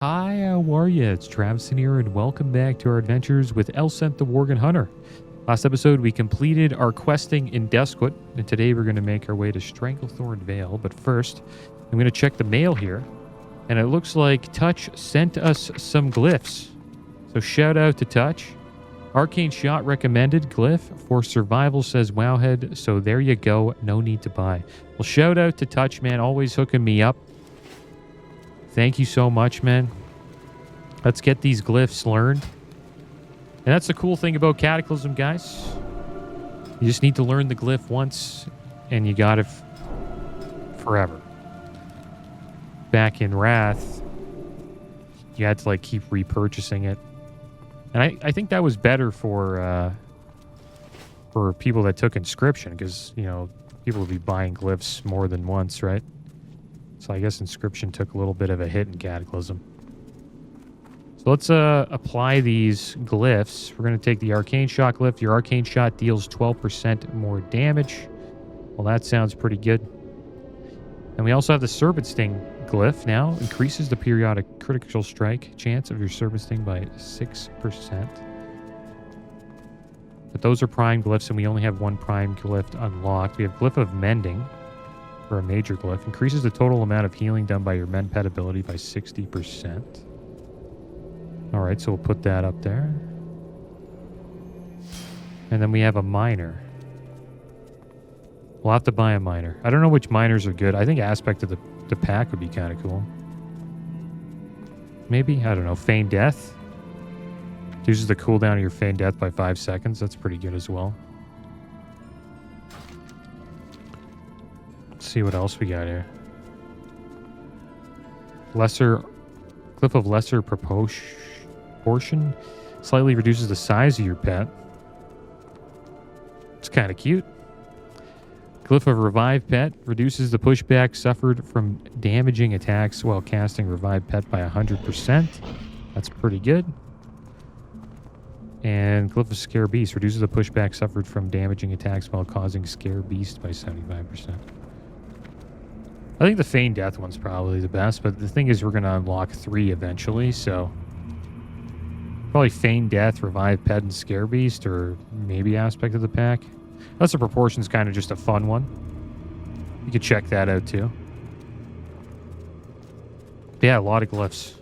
Hi, how are you? It's Travis here, and welcome back to our adventures with Elsent the Worgen Hunter. Last episode, we completed our questing in Deskwood, and today we're going to make our way to Stranglethorn Vale. But first, I'm going to check the mail here, and it looks like Touch sent us some glyphs. So shout out to Touch. Arcane Shot recommended glyph for survival, says Wowhead. So there you go. No need to buy. Well, shout out to Touch, man. Always hooking me up. Thank you so much, man. Let's get these glyphs learned. And that's the cool thing about Cataclysm, guys. You just need to learn the glyph once, and you got it forever. Back in Wrath, you had to, keep repurchasing it. And I think that was better for people that took Inscription, because, people would be buying glyphs more than once, right? So I guess Inscription took a little bit of a hit in Cataclysm. So let's apply these glyphs. We're going to take the Arcane Shot glyph. Your Arcane Shot deals 12% more damage. Well, that sounds pretty good. And we also have the Serpent Sting glyph now. Increases the periodic critical strike chance of your Serpent Sting by 6%. But those are prime glyphs, and we only have one prime glyph unlocked. We have Glyph of Mending. For a major glyph. Increases the total amount of healing done by your mend pet ability by 60%. Alright, so we'll put that up there. And then we have a miner. We'll have to buy a miner. I don't know which miners are good. I think Aspect of the pack would be kind of cool. Maybe? I don't know. Feign Death. Reduces the cooldown of your Feign Death by 5 seconds. That's pretty good as well. See what else we got here. Glyph of Lesser Proportion slightly reduces the size of your pet. It's kind of cute. Glyph of Revive Pet reduces the pushback suffered from damaging attacks while casting Revive Pet by 100%. That's pretty good. And Glyph of Scare Beast reduces the pushback suffered from damaging attacks while causing Scare Beast by 75%. I think the Feign Death one's probably the best, but the thing is we're going to unlock 3 eventually, so probably Feign Death, Revive Pet, and Scare Beast, or maybe Aspect of the Pack. Lesser Proportion's kind of just a fun one. You could check that out too. But yeah, a lot of glyphs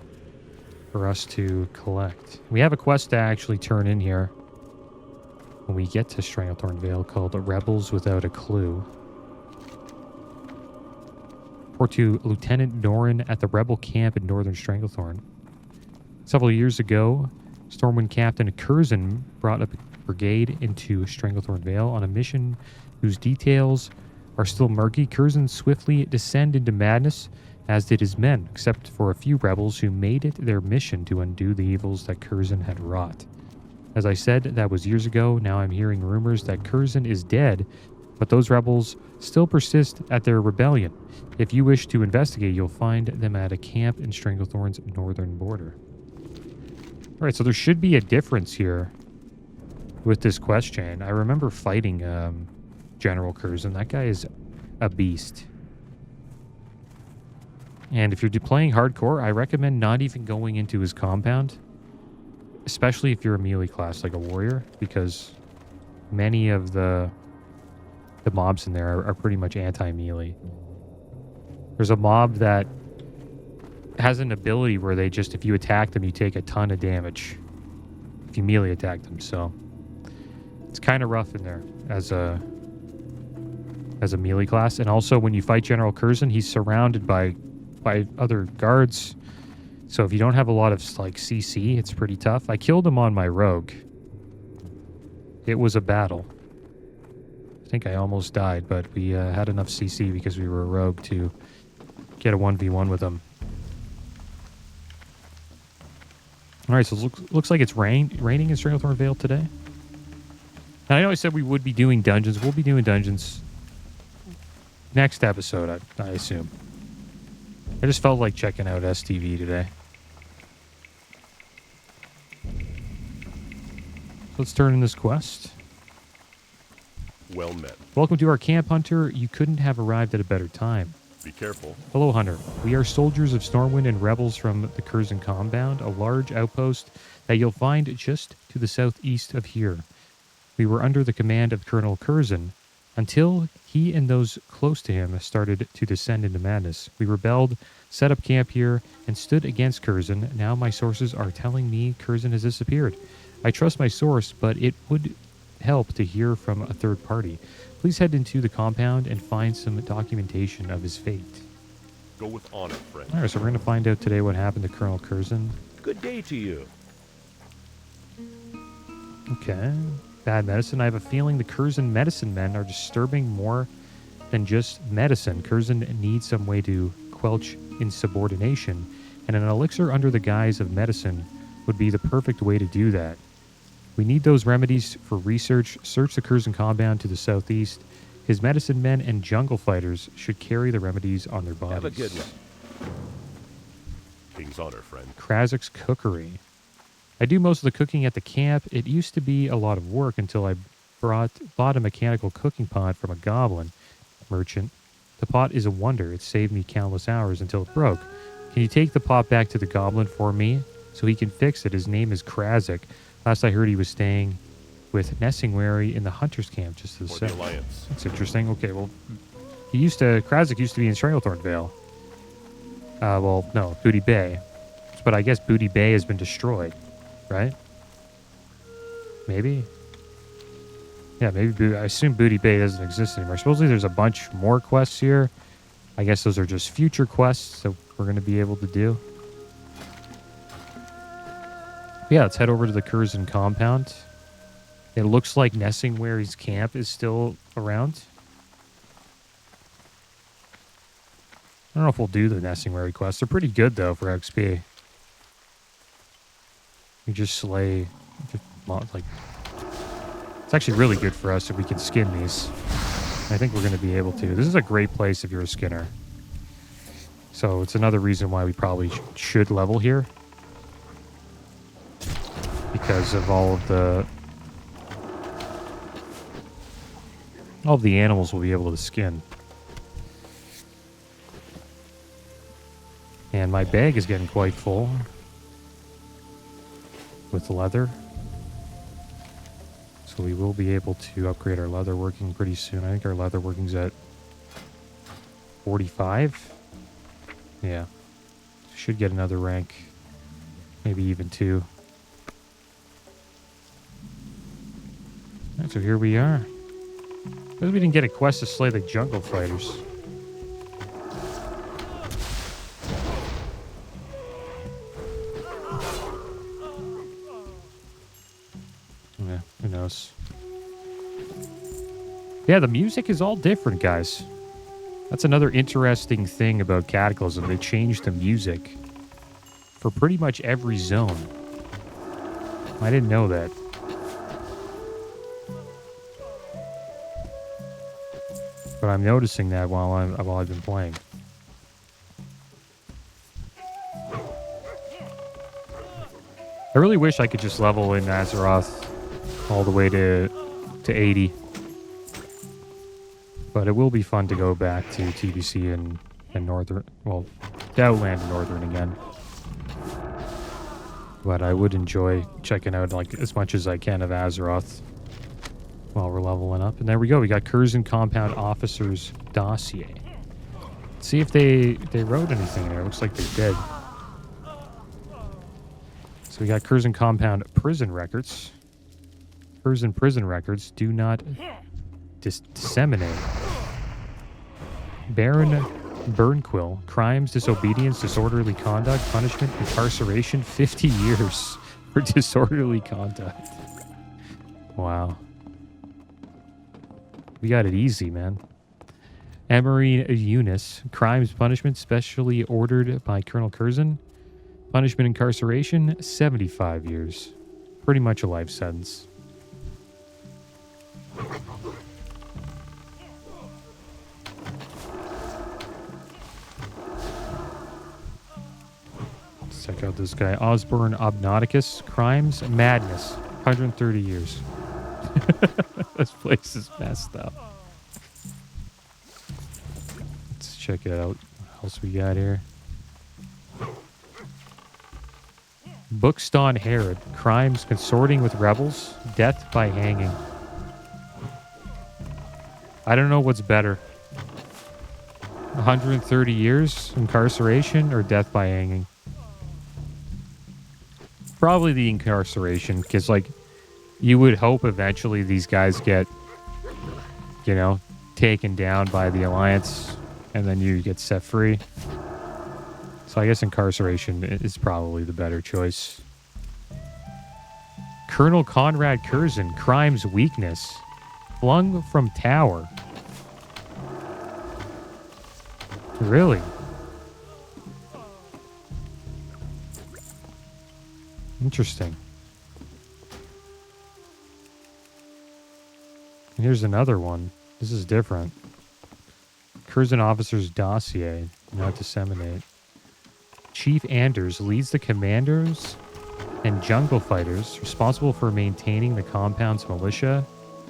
for us to collect. We have a quest to actually turn in here when we get to Stranglethorn Vale called Rebels Without a Clue. Report to Lieutenant Doran at the rebel camp in northern Stranglethorn. Several years ago, Stormwind Captain Curzon brought a brigade into Stranglethorn Vale on a mission whose details are still murky. Curzon swiftly descended into madness, as did his men, except for a few rebels who made it their mission to undo the evils that Curzon had wrought. As I said, that was years ago. Now I'm hearing rumors that Curzon is dead, but those rebels still persist at their rebellion. If you wish to investigate, you'll find them at a camp in Stranglethorn's northern border. Alright, so there should be a difference here with this quest chain. I remember fighting General Curzon. That guy is a beast. And if you're playing hardcore, I recommend not even going into his compound. Especially if you're a melee class, like a warrior, because many of the mobs in there are pretty much anti-melee. There's a mob that has an ability where they just, if you attack them, you take a ton of damage. If you melee attack them, so it's kind of rough in there as a melee class. And also, when you fight General Curzon, he's surrounded by other guards. So if you don't have a lot of CC, it's pretty tough. I killed him on my rogue. It was a battle. I think I almost died, but we had enough CC because we were a rogue to get a 1v1 with him. Alright, so it looks like it's raining in Stranglethorn Vale today. And I know I said we would be doing dungeons. We'll be doing dungeons next episode, I assume. I just felt like checking out STV today. Let's turn in this quest. Well met. Welcome to our camp, Hunter. You couldn't have arrived at a better time. Be careful. Hello, Hunter. We are soldiers of Stormwind and rebels from the Curzon Compound, a large outpost that you'll find just to the southeast of here. We were under the command of Colonel Curzon until he and those close to him started to descend into madness. We rebelled, set up camp here, and stood against Curzon. Now my sources are telling me Curzon has disappeared. I trust my source, but it would help to hear from a third party. Please head into the compound and find some documentation of his fate. Go with honor, friend. All right, so we're going to find out today what happened to Colonel Curzon. Good day to you. Okay. Bad medicine. I have a feeling the Curzon medicine men are disturbing more than just medicine. Curzon needs some way to quelch insubordination, and an elixir under the guise of medicine would be the perfect way to do that. We need those remedies for research. Search the Curzon compound to the southeast. His medicine men and jungle fighters should carry the remedies on their bodies. Have a good one. King's honor, friend. Krazik's cookery. I do most of the cooking at the camp. It used to be a lot of work until I bought a mechanical cooking pot from a goblin merchant. The pot is a wonder. It saved me countless hours until it broke. Can you take the pot back to the goblin for me so he can fix it? His name is Krazik. Last I heard, he was staying with Nessingwary in the hunter's camp just to the south. Alliance. That's interesting. Okay, well, Krazik used to be in Stranglethorn Vale. Well, no, Booty Bay. But I guess Booty Bay has been destroyed, right? Maybe? Yeah, maybe. I assume Booty Bay doesn't exist anymore. Supposedly there's a bunch more quests here. I guess those are just future quests that we're going to be able to do. Yeah, let's head over to the Curzon compound. It looks like Nessingwary's camp is still around. I don't know if we'll do the Nessingwary quests. They're pretty good, though, for XP. You just slay... like, it's actually really good for us if we can skin these. I think we're going to be able to. This is a great place if you're a skinner. So it's another reason why we probably should level here. Because of all of the animals we'll be able to skin. And my bag is getting quite full with leather. So we will be able to upgrade our leather working pretty soon. I think our leather working's at 45. Yeah. Should get another rank. Maybe even 2. Alright, so here we are. Because we didn't get a quest to slay the jungle fighters. Yeah, who knows? Yeah, the music is all different, guys. That's another interesting thing about Cataclysm. They changed the music for pretty much every zone. I didn't know that. But I'm noticing that while I've been playing. I really wish I could just level in Azeroth all the way to 80. But it will be fun to go back to TBC and Northern, well, to Outland and Northern again. But I would enjoy checking out like as much as I can of Azeroth while we're leveling up. And there we go. We got Curzon Compound Officer's Dossier. Let's see if they wrote anything there. Looks like they did. So we got Curzon Compound Prison Records. Curzon Prison Records do not disseminate. Baron Burnquill. Crimes, disobedience, disorderly conduct, punishment, incarceration, 50 years for disorderly conduct. Wow. We got it easy, man. Emery Eunice. Crimes, punishment, specially ordered by Colonel Curzon. Punishment, incarceration, 75 years. Pretty much a life sentence. Let's check out this guy. Osborne Obnauticus. Crimes, madness, 130 years. This place is messed up. Let's check it out. What else we got here? Bookstone Herod. Crimes consorting with rebels. Death by hanging. I don't know what's better. 130 years incarceration or death by hanging? Probably the incarceration, because, like, you would hope eventually these guys get, you know, taken down by the Alliance, and then you get set free. So I guess incarceration is probably the better choice. Colonel Conrad Curzon, crime's weakness. Flung from tower. Really? Interesting. And here's another one. This is different. Curzon officer's dossier. Not disseminate. Chief Anders leads the commanders and jungle fighters responsible for maintaining the compound's militia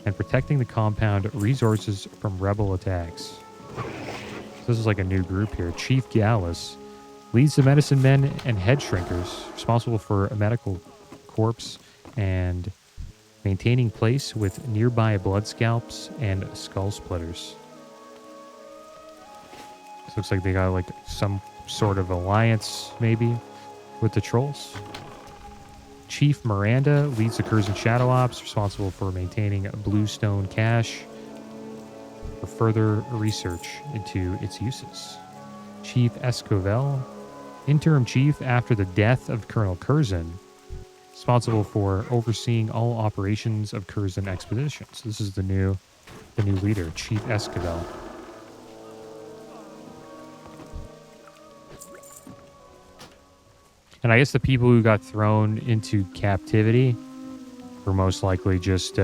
and protecting the compound resources from rebel attacks. This is like a new group here. Chief Gallus leads the medicine men and head shrinkers responsible for a medical corpse and maintaining place with nearby blood scalps and skull splitters. This looks like they got like some sort of alliance maybe with the trolls. Chief Miranda leads the Curzon Shadow Ops responsible for maintaining Bluestone Cache for further research into its uses. Chief Escovel, interim chief after the death of Colonel Curzon, responsible for overseeing all operations of Curzon expeditions. This is the new leader, Chief Escovel. And I guess the people who got thrown into captivity were most likely just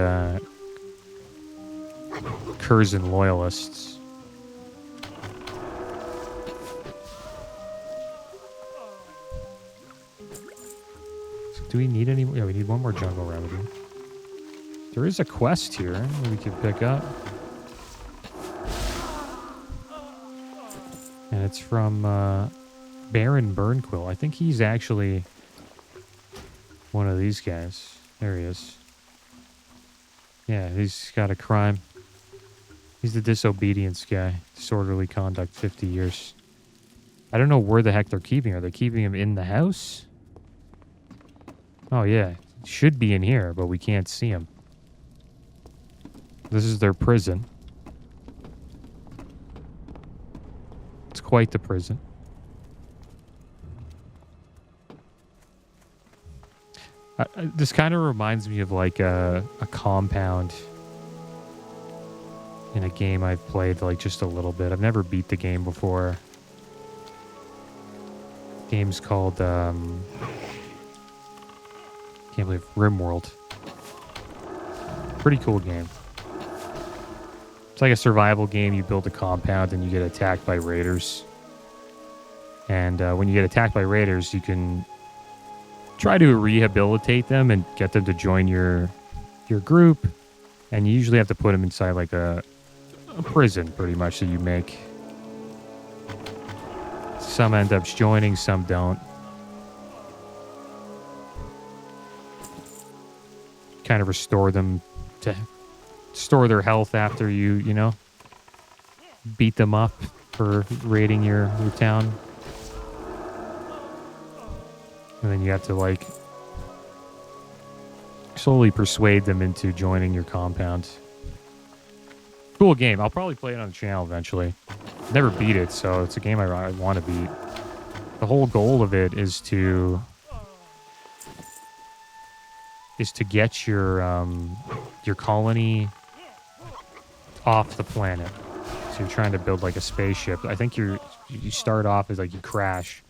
Curzon loyalists. So do we need any? Yeah, we need one more jungle remedy. There is a quest here that we can pick up. And it's from Baron Burnquill. I think he's actually one of these guys. There he is. Yeah, he's got a crime. He's the disobedience guy. Disorderly conduct, 50 years. I don't know where the heck they're keeping him. Are they keeping him in the house? Oh, yeah. Should be in here, but we can't see him. This is their prison. It's quite the prison. This kind of reminds me of like a compound in a game I've played like just a little bit. I've never beat the game before. The game's called can't believe RimWorld. Pretty cool game. It's like a survival game. You build a compound and you get attacked by raiders. And when you get attacked by raiders, you can try to rehabilitate them and get them to join your group. And you usually have to put them inside like a prison, pretty much, that you make. Some end up joining, some don't. Kind of restore them to store their health after you know, beat them up for raiding your town. And then you have to, like, slowly persuade them into joining your compound. Cool game. I'll probably play it on the channel eventually. Never beat it, so it's a game I want to beat. The whole goal of it is to get your colony off the planet. So you're trying to build like a spaceship. I think you start off as like you crash.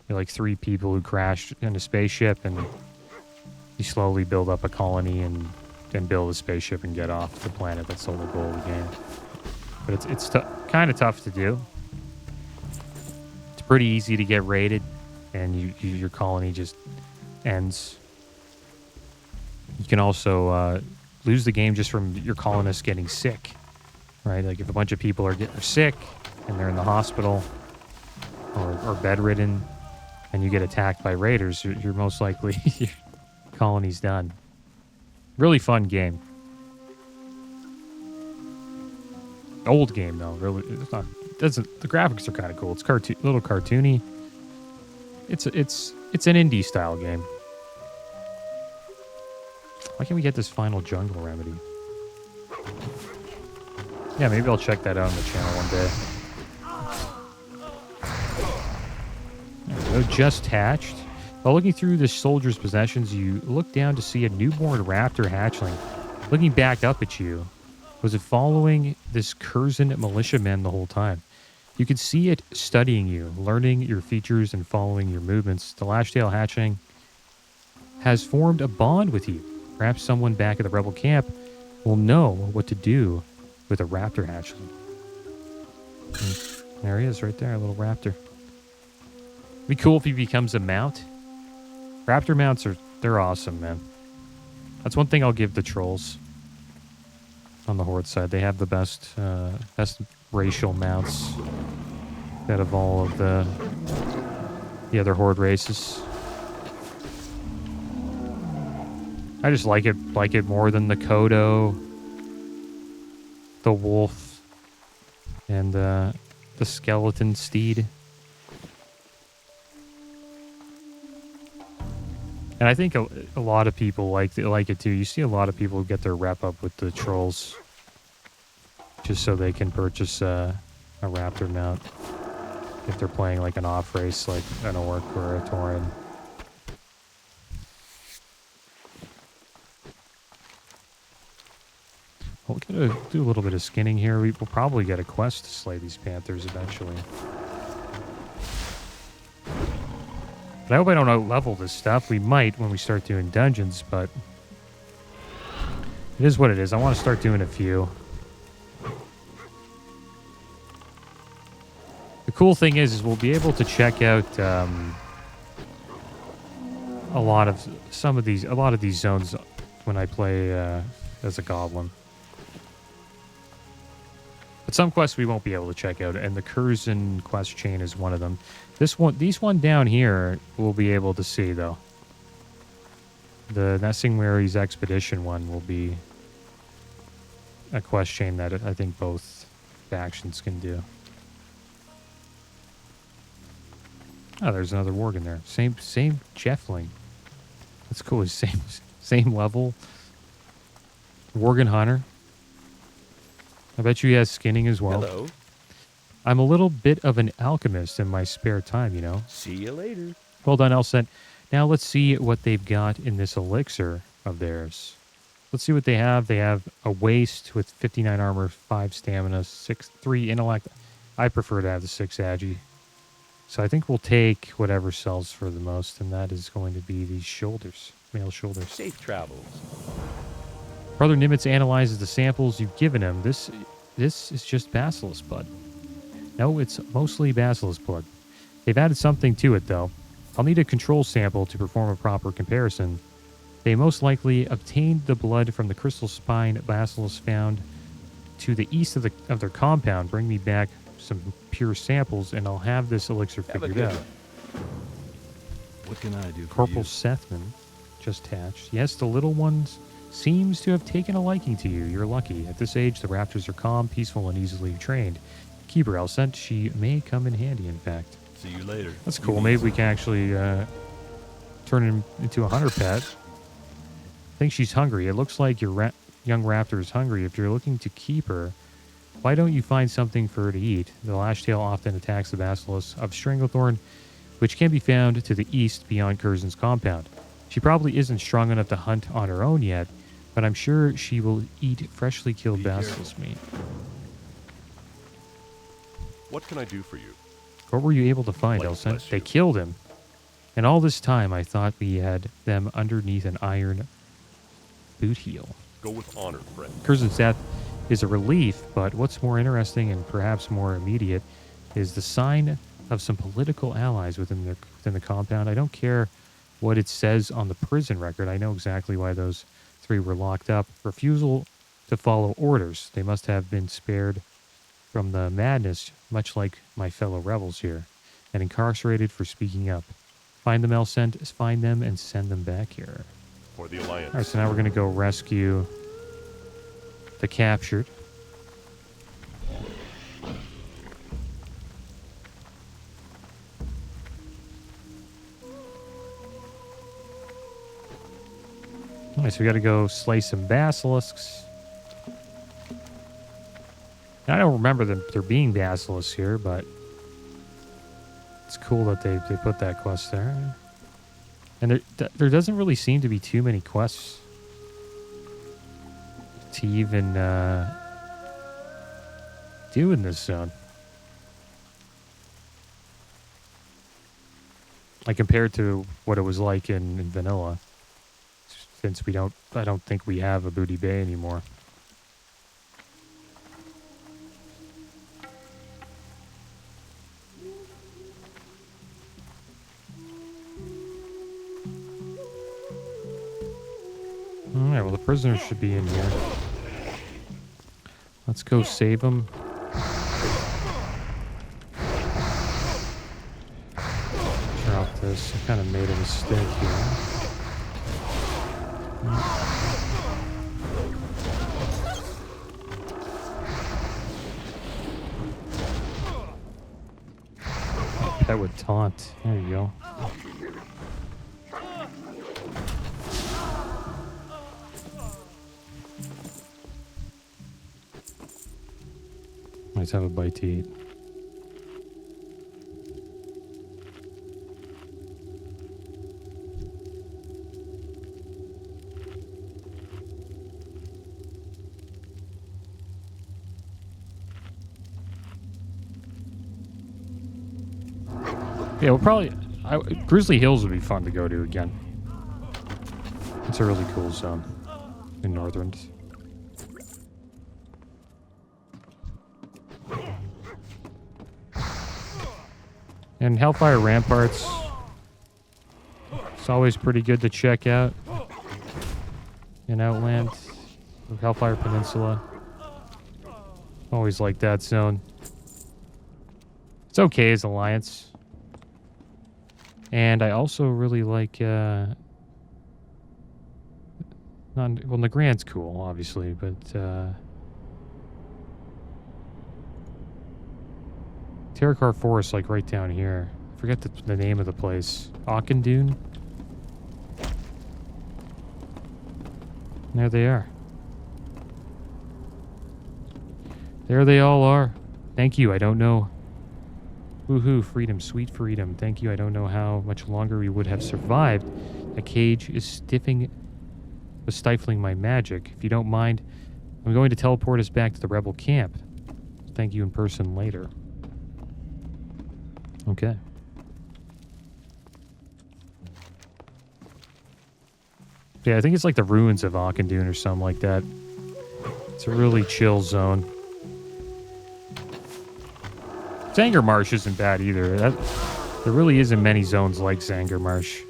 You're like 3 people who crashed in a spaceship, and you slowly build up a colony and build a spaceship and get off the planet. That's the whole goal of the game. But it's kind of tough to do. It's pretty easy to get raided, and your colony just ends. You can also lose the game just from your colonists getting sick, right? Like if a bunch of people are sick, and they're in the hospital or bedridden, and you get attacked by raiders, you're most likely your colony's done. Really fun game. Old game though. Really, it's not. Doesn't the graphics are kind of cool. It's little cartoony. It's an indie style game. Why can't we get this final jungle remedy? Yeah, maybe I'll check that out on the channel one day. There we go, just hatched. While looking through the soldier's possessions, you look down to see a newborn raptor hatchling looking back up at you. Was it following this Curzon militiaman the whole time? You could see it studying you, learning your features and following your movements. The Lashtail hatchling has formed a bond with you. Perhaps someone back at the rebel camp will know what to do with a raptor hatchling. There he is right there, a little raptor. It'd be cool if he becomes a mount. Raptor mounts they're awesome, man. That's one thing I'll give the trolls on the Horde side. They have the best racial mounts out of all of the other Horde races. I just like it more than the Kodo, the wolf, and the skeleton steed. And I think a lot of people like it too. You see a lot of people who get their rep up with the trolls just so they can purchase a raptor mount if they're playing like an off race like an orc or a tauren. We're going to do a little bit of skinning here. We'll probably get a quest to slay these panthers eventually. But I hope I don't out-level this stuff. We might when we start doing dungeons, but it is what it is. I want to start doing a few. The cool thing is we'll be able to check out a lot of these zones when I play as a goblin. But some quests we won't be able to check out, and the Curzon quest chain is one of them. These one down here we'll be able to see, though. The Nessingwary's Expedition one will be a quest chain that I think both factions can do. Oh, there's another Worgen there. Same Jeffling. That's cool. Same level. Worgen Hunter. I bet you he has skinning as well. Hello. I'm a little bit of an alchemist in my spare time, you know. See you later. Well done, Elsent. Now let's see what they've got in this elixir of theirs. Let's see what they have. They have a waist with 59 armor, 5 stamina, 3 intellect. I prefer to have the 6 agi. So I think we'll take whatever sells for the most, and that is going to be these shoulders, male shoulders. Safe travels. Brother Nimitz analyzes the samples you've given him. This is just basilisk blood. No, it's mostly basilisk blood. They've added something to it, though. I'll need a control sample to perform a proper comparison. They most likely obtained the blood from the crystal spine basilisk found to the east of their compound. Bring me back some pure samples, and I'll have this elixir figured out. What can I do for Corporal you? Sethman just hatched. Yes, the little ones seems to have taken a liking to you. You're lucky. At this age, the raptors are calm, peaceful, and easily trained. Keep her, Elsent. She may come in handy, in fact. See you later. That's cool. Maybe we can actually turn him into a hunter pet. I think she's hungry. It looks like your young raptor is hungry. If you're looking to keep her, why don't you find something for her to eat? The Lashtail often attacks the basilisk of Stranglethorn, which can be found to the east beyond Curzon's compound. She probably isn't strong enough to hunt on her own yet, but I'm sure she will eat freshly killed basilisk meat. What can I do for you? What were you able to find, Elsent? They killed him. And all this time, I thought we had them underneath an iron boot heel. Go with honor, friend. Curzon's death is a relief, but what's more interesting and perhaps more immediate is the sign of some political allies within the compound. I don't care what it says on the prison record. I know exactly why those 3 were locked up. Refusal to follow orders. They must have been spared from the madness, much like my fellow rebels here, and incarcerated for speaking up. Find them, Elsent, find them, and send them back here. For the Alliance. All right, so now we're going to go rescue the captured. All right, so we got to go slay some basilisks. I don't remember there being basilisks here, but it's cool that they put that quest there. And there doesn't really seem to be too many quests to even do in this zone. Like compared to what it was like in vanilla. Since I don't think we have a Booty Bay anymore. Alright, well the prisoners should be in here. Let's go save them. Drop this. I kind of made a mistake here. That would taunt. There you go. Let's have a bite to eat. Yeah, we'll probably... Grizzly Hills would be fun to go to again. It's a really cool zone in Northrend. And Hellfire Ramparts. It's always pretty good to check out in Outland. Hellfire Peninsula. Always like that zone. It's okay as Alliance. And I also really like, well, Nagrand's cool, obviously, but, Terracar Forest, like right down here. I forget the name of the place. Auchendoon? There they are. There they all are. Thank you, I don't know. Woohoo, freedom, sweet freedom. Thank you. I don't know how much longer we would have survived. A cage is stifling my magic. If you don't mind, I'm going to teleport us back to the rebel camp. Thank you in person later. Okay. Yeah, I think it's like the ruins of Auchendoon or something like that. It's a really chill zone. Zangarmarsh isn't bad either. There really isn't many zones like Zangarmarsh.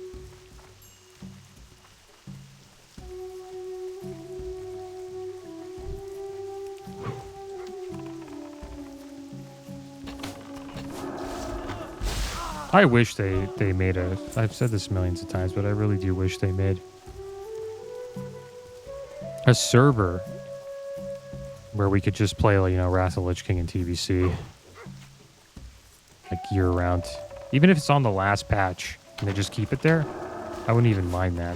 I wish they made a... I've said this millions of times, but I really do wish they made a server where we could just play, you know, Wrath of Lich King and TBC. Like year-round. Even if it's on the last patch and they just keep it there, I wouldn't even mind that.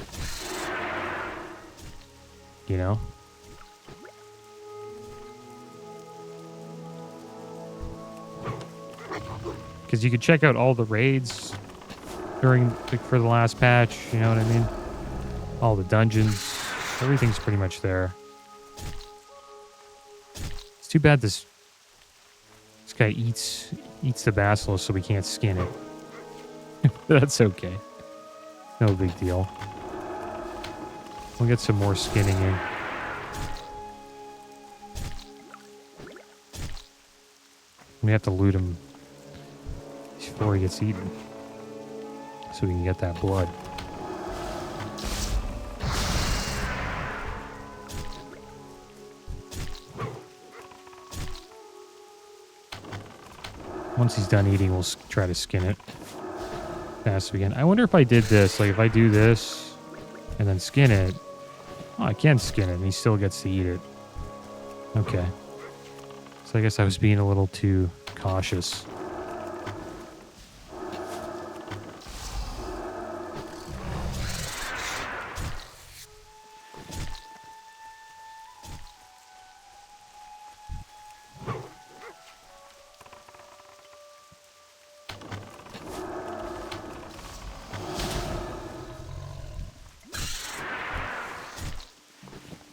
You know? Because you could check out all the raids during, like, for the last patch, you know what I mean? All the dungeons. Everything's pretty much there. It's too bad this guy eats the basilisk so we can't skin it. That's okay. No big deal. We'll get some more skinning in. We have to loot him before he gets eaten, so we can get that blood. Once he's done eating, we'll try to skin it fast again. I wonder if I did this, like if I do this and then skin it. Oh, I can skin it and he still gets to eat it. Okay. So I guess I was being a little too cautious.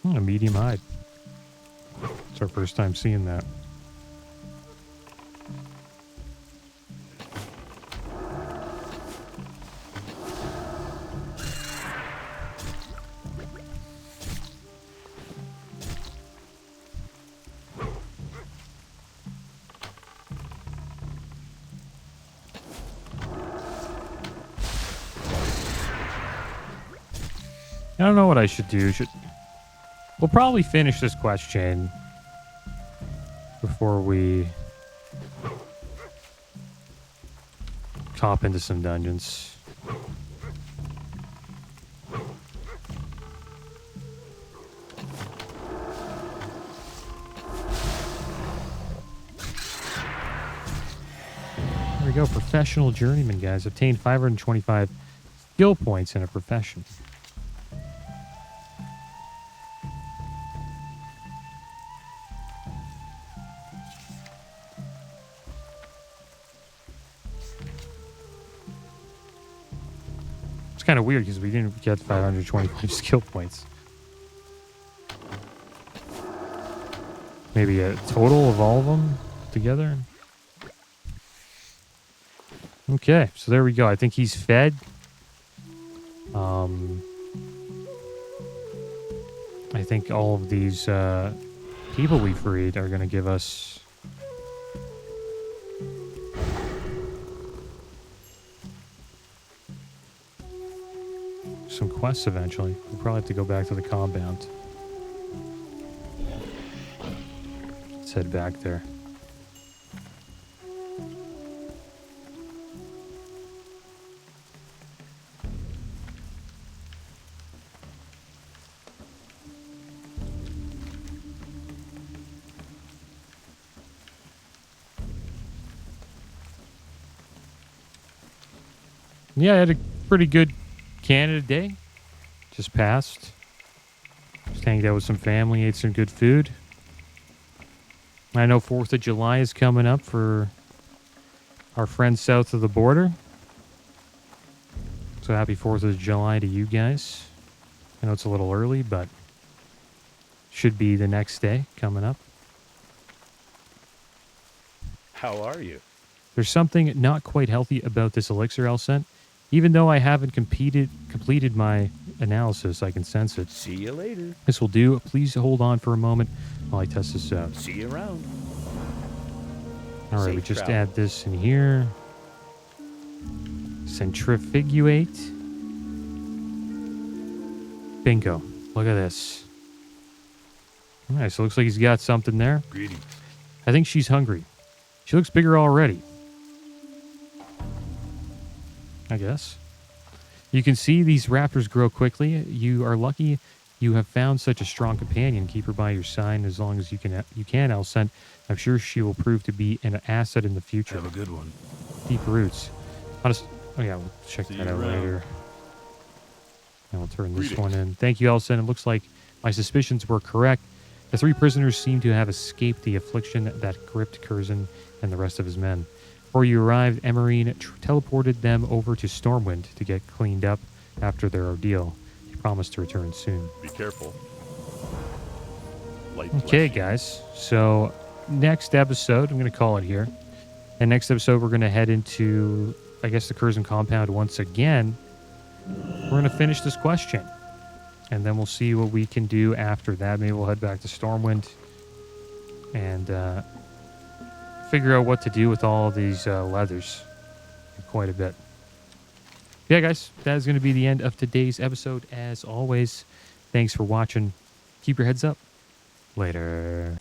A medium hide. It's our first time seeing that. I don't know what I should do. We'll probably finish this quest chain before we hop into some dungeons. There we go. Professional journeyman, guys. Obtained 525 skill points in a profession. Kind of weird because we didn't get 525 skill points. Maybe a total of all of them together. Okay, so there we go. I think he's fed. I think all of these people we freed are going to give us some quests eventually. We'll probably have to go back to the compound. Let's head back there. Yeah, I had a pretty good Canada Day. Just passed. Just hanged out with some family, ate some good food. I know 4th of July is coming up for our friends south of the border. So happy 4th of July to you guys. I know it's a little early, but should be the next day coming up. How are you? There's something not quite healthy about this elixir, Elsent. Even though I haven't completed my analysis, I can sense it. See you later. This will do. Please hold on for a moment while I test this out. See you around. All right, Safe we just travel. add this in here. Centrifugate. Bingo. Look at this. All right, so it looks like he's got something there. Greetings. I think she's hungry. She looks bigger already. I guess. You can see these raptors grow quickly. You are lucky you have found such a strong companion. Keep her by your side as long as you can, Elsent. I'm sure she will prove to be an asset in the future. Have a good one. Deep roots. Oh yeah, we'll check See that you out around. later. And we'll turn this Greetings. one in. Thank you, Elsent. It looks like my suspicions were correct. The 3 prisoners seem to have escaped the affliction that gripped Curzon and the rest of his men. Before you arrived, Emerine teleported them over to Stormwind to get cleaned up after their ordeal. She promised to return soon. Be careful. Light Okay, flesh. guys. So next episode, I'm going to call it here. And next episode, we're going to head into, I guess, the Curzon compound once again. We're going to finish this quest chain. And then we'll see what we can do after that. Maybe we'll head back to Stormwind and figure out what to do with all of these leathers. Quite a bit. Yeah, guys, that is going to be the end of today's episode. As always, thanks for watching. Keep your heads up. Later.